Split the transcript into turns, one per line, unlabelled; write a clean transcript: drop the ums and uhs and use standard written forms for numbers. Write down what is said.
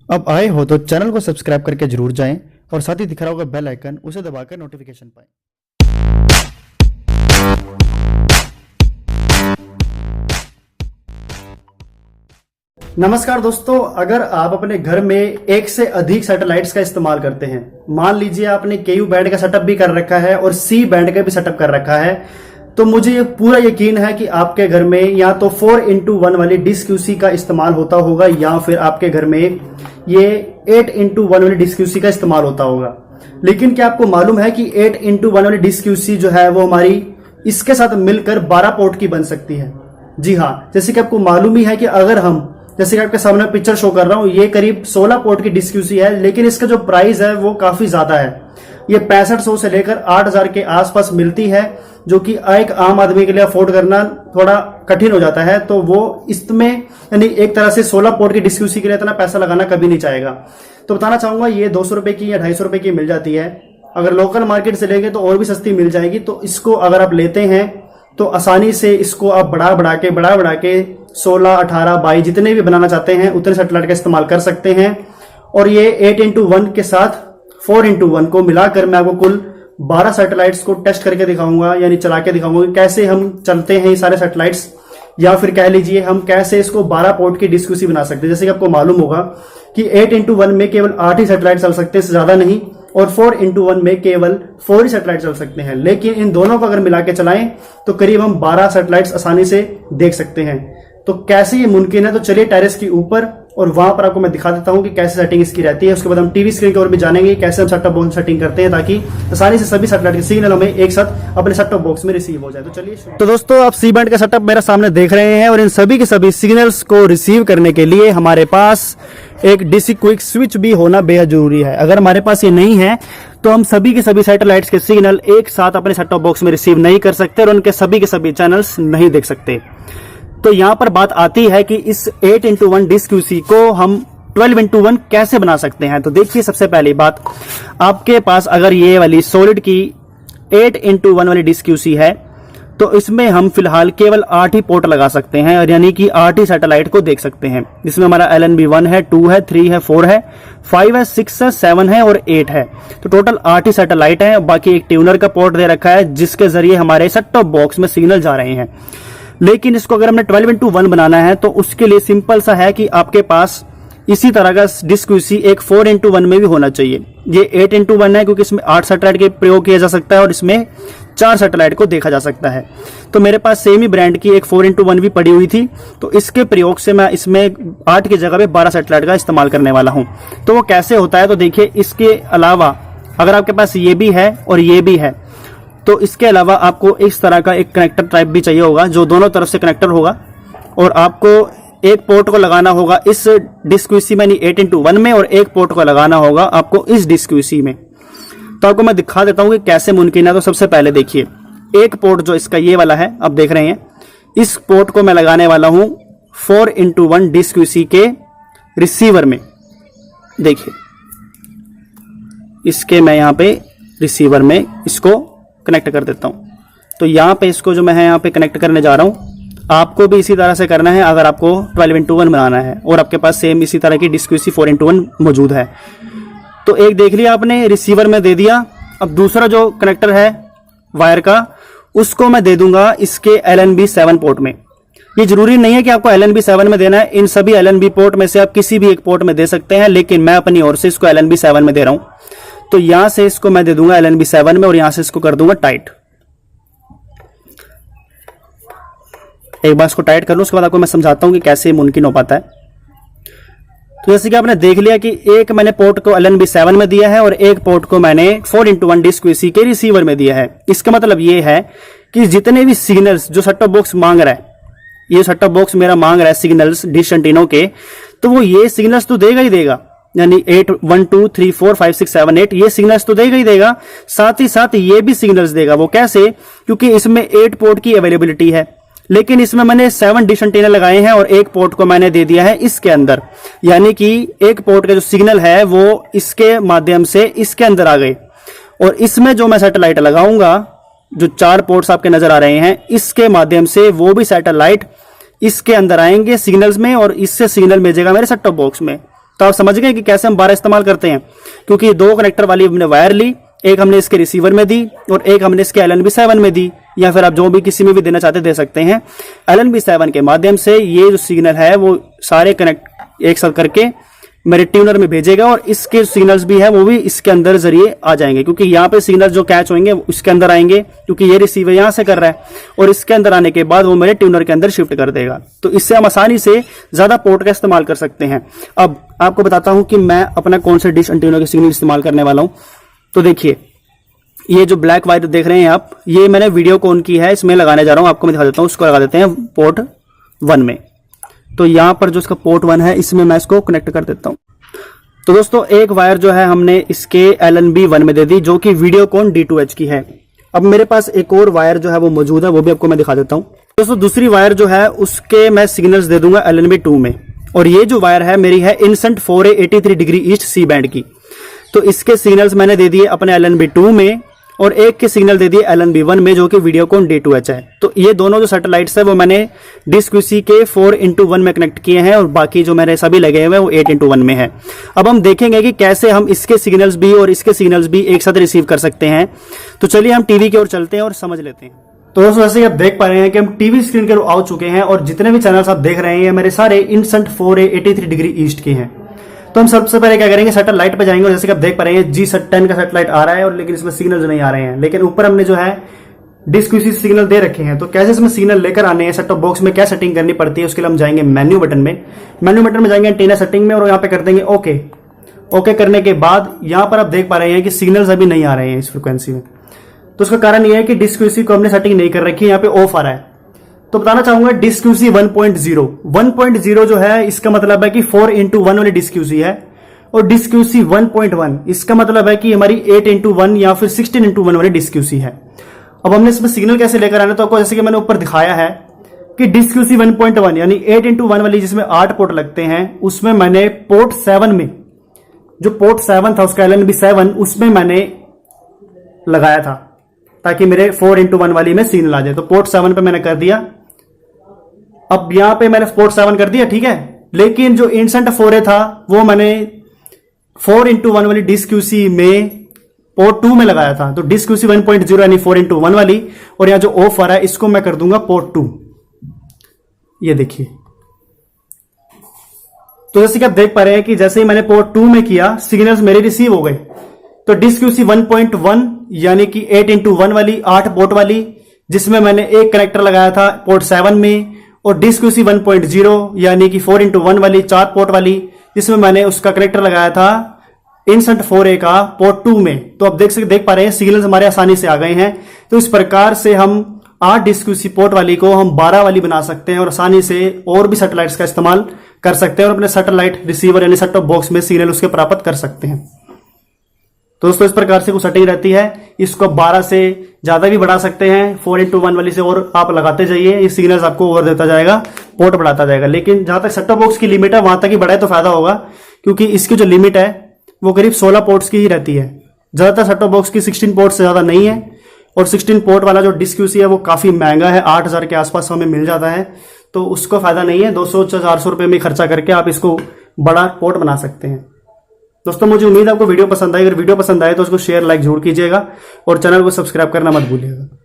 अब आए हो तो चैनल को सब्सक्राइब करके जरूर जाएं और साथ ही दिख रहा होगा बेल आइकन, उसे दबाकर नोटिफिकेशन पाएं। नमस्कार दोस्तों, अगर आप अपने घर में एक से अधिक सैटेलाइट्स का इस्तेमाल करते हैं, मान लीजिए आपने केयू बैंड का सेटअप भी कर रखा है और सी बैंड का भी सेटअप कर रखा है, तो मुझे ये पूरा यकीन है कि आपके घर में या तो 4x1 वाली डिश क्यूसी का इस्तेमाल होता होगा या फिर आपके घर में ये 8x1 वाली डिश क्यूसी का इस्तेमाल होता होगा। लेकिन क्या आपको मालूम है कि 8x1 वाली डिश क्यूसी जो है वो हमारी इसके साथ मिलकर 12 पोर्ट की बन सकती है। जी हाँ, जैसे कि आपको मालूम ही है कि अगर हम, जैसे कि आपके सामने पिक्चर शो कर रहा हूं, ये करीब 16 पोर्ट की डिश क्यूसी है, लेकिन इसका जो प्राइस है वो काफी ज्यादा है। ये 6500 से लेकर 8000 के आसपास मिलती है, जो कि एक आम आदमी के लिए अफोर्ड करना थोड़ा कठिन हो जाता है। तो वो इसमें यानी एक तरह से 16 पोर्ट की डिश क्यूसी के लिए इतना पैसा लगाना कभी नहीं चाहेगा। तो बताना चाहूंगा ये 200 रुपए की या 250 रुपए की मिल जाती है। अगर लोकल मार्केट से लेंगे तो और भी सस्ती मिल जाएगी। तो इसको अगर आप लेते हैं तो आसानी से इसको आप बढ़ा बढ़ा के 16, 18, 22 जितने भी बनाना चाहते हैं उतने सैटेलाइट का इस्तेमाल कर सकते हैं। और ये 8x1 के साथ 4x1 को मिलाकर मैं आपको कुल 12 सैटेलाइट्स को टेस्ट करके दिखाऊंगा, यानी चला के दिखाऊंगा कि कैसे हम चलते हैं ये सारे सैटेलाइट्स, या फिर कह लीजिए हम कैसे इसको 12 पोर्ट की डिश क्यूसी बना सकते हैं। जैसे कि आपको मालूम होगा कि 8x1 में केवल 8 ही सैटेलाइट चल सकते हैं, इससे ज्यादा नहीं, और 4x1 में केवल 4 ही सैटेलाइट चल सकते हैं। लेकिन इन दोनों को अगर मिला के चलाएं तो करीब हम 12 सैटेलाइट्स आसानी से देख सकते हैं। तो कैसे ये मुमकिन है, तो चलिए टेरेस के ऊपर और वहां पर आपको मैं दिखा देता हूं कि कैसे सेटिंग इसकी रहती है। उसके बाद हम टीवी स्क्रीन की ओर भी जानेंगे कैसे हम सेट टॉप बॉक्स सेटिंग करते हैं, ताकि आसानी से सभी सैटेलाइट के सिग्नल हमें एक साथ अपने सेट टॉप बॉक्स में रिसीव हो जाए। तो चलिए, तो दोस्तों आप सी बैंड का सेटअप मेरे सामने देख रहे हैं और इन सभी के सभी सिग्नल्स को रिसीव करने के लिए हमारे पास एक डीसी क्विक स्विच भी होना बेहद जरूरी है। अगर हमारे पास ये नहीं है तो हम सभी के सभी सैटेलाइट्स के सिग्नल एक साथ अपने सेट टॉप बॉक्स में रिसीव नहीं कर सकते और उनके सभी के सभी चैनल्स नहीं देख सकते। तो यहां पर बात आती है कि इस 8x1 डिश क्यूसी को हम 12x1 कैसे बना सकते हैं। तो देखिए, सबसे पहली बात, आपके पास अगर ये वाली सॉलिड की 8x1 वाली डिश क्यूसी है तो इसमें हम फिलहाल केवल 8 ही पोर्ट लगा सकते हैं, और यानी कि 8 ही सैटेलाइट को देख सकते हैं। जिसमें हमारा LNB1 है, 2 है, 3 है, 4 है, 5 है, 6 है, 7 है और 8 है। तो टोटल 8 ही सैटेलाइट है। बाकी एक ट्यूनर का पोर्ट दे रखा है जिसके जरिए हमारे सेट टॉप बॉक्स में सिग्नल जा रहे हैं। लेकिन इसको अगर हमने 12x1 बनाना है तो उसके लिए सिंपल सा है कि आपके पास इसी तरह का डिश क्यूसी एक 4x1 में भी होना चाहिए। ये 8x1 है क्योंकि इसमें 8 सैटेलाइट के प्रयोग किया जा सकता है और इसमें 4 सैटेलाइट को देखा जा सकता है। तो मेरे पास सेम ही ब्रांड की एक 4x1 भी पड़ी हुई थी, तो इसके प्रयोग से मैं इसमें 8 की जगह पे 12 सैटेलाइट का इस्तेमाल करने वाला हूं। तो वो कैसे होता है, तो देखिए, इसके अलावा अगर आपके पास ये भी है और ये भी है तो इसके अलावा आपको इस तरह का एक कनेक्टर टाइप भी चाहिए होगा जो दोनों तरफ से कनेक्टर होगा, और आपको एक पोर्ट को लगाना होगा इस डिश क्यूसी में, 8x1 में, और एक पोर्ट को लगाना होगा आपको इस डिश क्यूसी में। तो आपको मैं दिखा देता हूं कि कैसे मुमकिन है। तो सबसे पहले देखिए, एक पोर्ट जो इसका ये वाला है, आप देख रहे हैं, इस पोर्ट को मैं लगाने वाला हूं 4x1 डिश क्यूसी के रिसीवर में। देखिए, इसके मैं यहां पे रिसीवर में इसको कनेक्ट कर देता हूं। तो यहां पे इसको जो मैं यहां पे कनेक्ट करने जा रहा हूं, आपको भी इसी तरह से करना है अगर आपको 12x1 बनाना है और आपके पास सेम इसी तरह की डिश क्यूसी 4x1 मौजूद है। तो एक देख लिया आपने, रिसीवर में दे दिया। अब दूसरा जो कनेक्टर है वायर का, उसको मैं दे दूंगा इसके LNB7 पोर्ट में। ये जरूरी नहीं है कि आपको LNB7 में देना है, इन सभी LNB पोर्ट में से आप किसी भी एक पोर्ट में दे सकते हैं, लेकिन मैं अपनी ओर से इसको LNB7 में दे रहा हूं। तो यहां से इसको मैं दे दूंगा LNB7 में और यहां से इसको कर दूंगा टाइट। एक बार इसको टाइट कर लूं, उसके बाद आपको मैं समझाता हूं कि कैसे मुमकिन हो पाता है। तो जैसे कि आपने देख लिया कि एक मैंने पोर्ट को LNB7 में दिया है और एक पोर्ट को मैंने 4x1 डिश क्यूसी के रिसीवर में दिया है। इसका मतलब ये है कि जितने भी सिग्नल्स जो सेट टॉप बॉक्स मांग रहा है, ये सेट टॉप बॉक्स मेरा मांग रहा है सिग्नल्स डिश एंटीनों के, तो वो ये सिग्नल्स तो देगा ही देगा, यानी 8, 1, 2, 3, 4, 5, 6, 7, 8 ये सिग्नल्स तो देगा ही देगा। साथ ही साथ ये भी सिग्नल्स देगा। वो कैसे? क्योंकि इसमें 8 पोर्ट की अवेलेबिलिटी है, लेकिन इसमें मैंने 7 डिश एंटीना लगाए हैं और एक पोर्ट को मैंने दे दिया है इसके अंदर, यानी कि एक पोर्ट का जो सिग्नल है वो इसके माध्यम से इसके अंदर आ गए। और इसमें जो मैं सैटेलाइट लगाऊंगा, जो 4 पोर्ट्स आपके नजर आ रहे हैं, इसके माध्यम से वो भी सैटेलाइट इसके अंदर आएंगे सिग्नल्स में और इससे सिग्नल भेजेगा मेरे सेट टॉप बॉक्स में। तो आप समझ गए कि कैसे हम 12 इस्तेमाल करते हैं, क्योंकि 2 कनेक्टर वाली हमने वायर ली, एक हमने इसके रिसीवर में दी और एक हमने इसके LNB7 में दी, या फिर आप जो भी किसी में भी देना चाहते दे सकते हैं। LNB7 के माध्यम से ये जो सिग्नल है वो सारे कनेक्ट एक साथ करके मेरे ट्यूनर में भेजेगा और इसके सिग्नल्स भी है वो भी इसके अंदर जरिए आ जाएंगे, क्योंकि यहाँ पे सिग्नल जो कैच होंगे इसके अंदर आएंगे, क्योंकि ये रिसीवर यहाँ से कर रहा है और इसके अंदर आने के बाद वो मेरे ट्यूनर के अंदर शिफ्ट कर देगा। तो इससे हम आसानी से ज्यादा पोर्ट का इस्तेमाल कर सकते हैं। अब आपको बताता हूं कि मैं अपना कौन सा डिश ट्यूनर का सिग्नल इस्तेमाल करने वाला हूं। तो देखिए, ये जो ब्लैक वायर देख रहे हैं आप, ये मैंने वीडियो कॉन की है, इसमें लगाने जा रहा हूं, आपको मैं दिखा देता हूं। उसको लगा देते हैं पोर्ट 1 में। तो यहां पर जो इसका पोर्ट 1 है इसमें मैं इसको कनेक्ट कर देता हूं। तो दोस्तों, एक वायर जो है हमने इसके LNB1 में दे दी, जो कि वीडियोकॉन D2H की है। अब मेरे पास एक और वायर जो है वो मौजूद है, वो भी आपको मैं दिखा देता हूं। दोस्तों, दूसरी वायर जो है उसके मैं सिग्नल्स दे दूंगा LNB2 में, और ये जो वायर है मेरी है INSAT 4A 83 degree east C band की। तो इसके सिग्नल्स मैंने दे दिए अपने LNB2 में और एक के सिग्नल दे दिए LNB1 में, जो कि वीडियोकॉन D2H है। तो ये दोनों जो सैटेलाइट्स है वो मैंने DISC-QC के 4x1 में कनेक्ट किए हैं और बाकी जो मेरे सभी लगे हुए हैं वो 8x1 में है। अब हम देखेंगे कि कैसे हम इसके सिग्नल्स भी और इसके सिग्नल्स भी एक साथ रिसीव कर सकते हैं। तो चलिए हम टीवी की ओर चलते हैं और समझ लेते हैं। तो दोस्तों, जैसे आप देख पा रहे हैं कि हम टीवी स्क्रीन के आ चुके हैं और जितने भी चैनल्स आप देख रहे हैं मेरे सारे इनसेंट 4A 83 डिग्री ईस्ट के हैं। तो हम सबसे पहले क्या करेंगे, सैटेलाइट पे जाएंगे और जैसे कि आप देख पा रहे हैं G10 का सैटेलाइट आ रहा है और लेकिन इसमें सिग्नल नहीं आ रहे हैं, लेकिन ऊपर हमने जो है DISC-QC सिग्नल दे रखे हैं। तो कैसे इसमें सिग्नल लेकर आने हैं, सेट टॉप बॉक्स में क्या सेटिंग करनी पड़ती है, उसके लिए हम जाएंगे मेन्यू बटन में। मेन्यू बटन में जाएंगे एंटीना सेटिंग में और यहाँ पे कर देंगे ओके। ओके करने के बाद यहाँ पर आप देख पा रहे हैं कि सिग्नल्स अभी नहीं आ रहे हैं इस फ्रिक्वेंसी में। तो उसका कारण यह है कि DISC-QC को हमने सेटिंग नहीं कर रखी है, यहाँ पे ऑफ आ रहा है। तो बताना चाहूंगा DISC-QC 1.0 जो है इसका मतलब है कि 4x1 वाली DISC-QC है, और DISC-QC 1.1 इसका मतलब है कि हमारी 8x1 या फिर 16x1 वाली DISC-QC है। अब हमने इसमें सिग्नल कैसे लेकर आना, तो आपको जैसे कि मैंने ऊपर दिखाया है कि DISC-QC 1.1 यानी 8x1 वाली जिसमें 8 पोर्ट लगते हैं, उसमें मैंने पोर्ट 7 में जो पोर्ट 7 था उसका LNB7 उसमें मैंने लगाया था ताकि मेरे 4x1 वाली में सिग्नल आ जाए। तो पोर्ट 7 पे मैंने कर दिया। अब यहां पे मैंने पोर्ट 7 कर दिया, ठीक है, लेकिन जो इनसेंट 4A था वो मैंने 4x1 वाली DISC-QC में पोर्ट 2 में लगाया था। तो DISC-QC 1.0 यानी 4x1 वाली, और यहां जो ऑफ आ रहा है इसको मैं कर दूंगा पोर्ट 2। ये देखिए, तो जैसे कि आप देख पा रहे हैं कि जैसे ही मैंने पोर्ट 2 में किया सिग्नल्स मेरे रिसीव हो गए। तो DISC-QC 1.1 यानी कि 8x1 वाली 8 पोर्ट वाली जिसमें मैंने एक कनेक्टर लगाया था पोर्ट 7 में, और DISC-QC 1.0 यानी कि 4x1 वाली 4 पोर्ट वाली जिसमें मैंने उसका कनेक्टर लगाया था इनसेंट 4A का पोर्ट 2 में। तो आप देख पा रहे हैं सिग्नल्स हमारे आसानी से आ गए हैं। तो इस प्रकार से हम 8 DISC-QC पोर्ट वाली को हम 12 वाली बना सकते हैं और आसानी से और भी सैटेलाइट्स का इस्तेमाल कर सकते हैं और अपने सैटेलाइट रिसीवर यानी सेट टॉप बॉक्स में सिग्नल उसके प्राप्त कर सकते हैं। तो दोस्तों, इस प्रकार से कुछ सेटिंग रहती है। इसको 12 से ज्यादा भी बढ़ा सकते हैं, 4x1 वाली से और आप लगाते जाइए, ये सिग्नल्स आपको ओवर देता जाएगा, पोर्ट बढ़ाता जाएगा। लेकिन जहां तक सेट टॉप बॉक्स की लिमिट है वहां तक ही बढ़ाए तो फायदा होगा, क्योंकि इसकी जो लिमिट है वो करीब 16 पोर्ट्स की ही रहती है। ज्यादातर सेट टॉप बॉक्स की 16 पोर्ट से ज्यादा नहीं है, और 16 पोर्ट वाला जो DISC-QC है वो काफी महंगा है, 8,000 के आसपास हमें मिल जाता है। तो उसको फायदा नहीं है, 200-400 रुपए में खर्चा करके आप इसको बड़ा पोर्ट बना सकते हैं। दोस्तों, मुझे उम्मीद है आपको वीडियो पसंद आई। अगर वीडियो पसंद आए तो उसको शेयर लाइक जरूर कीजिएगा और चैनल को सब्सक्राइब करना मत भूलिएगा।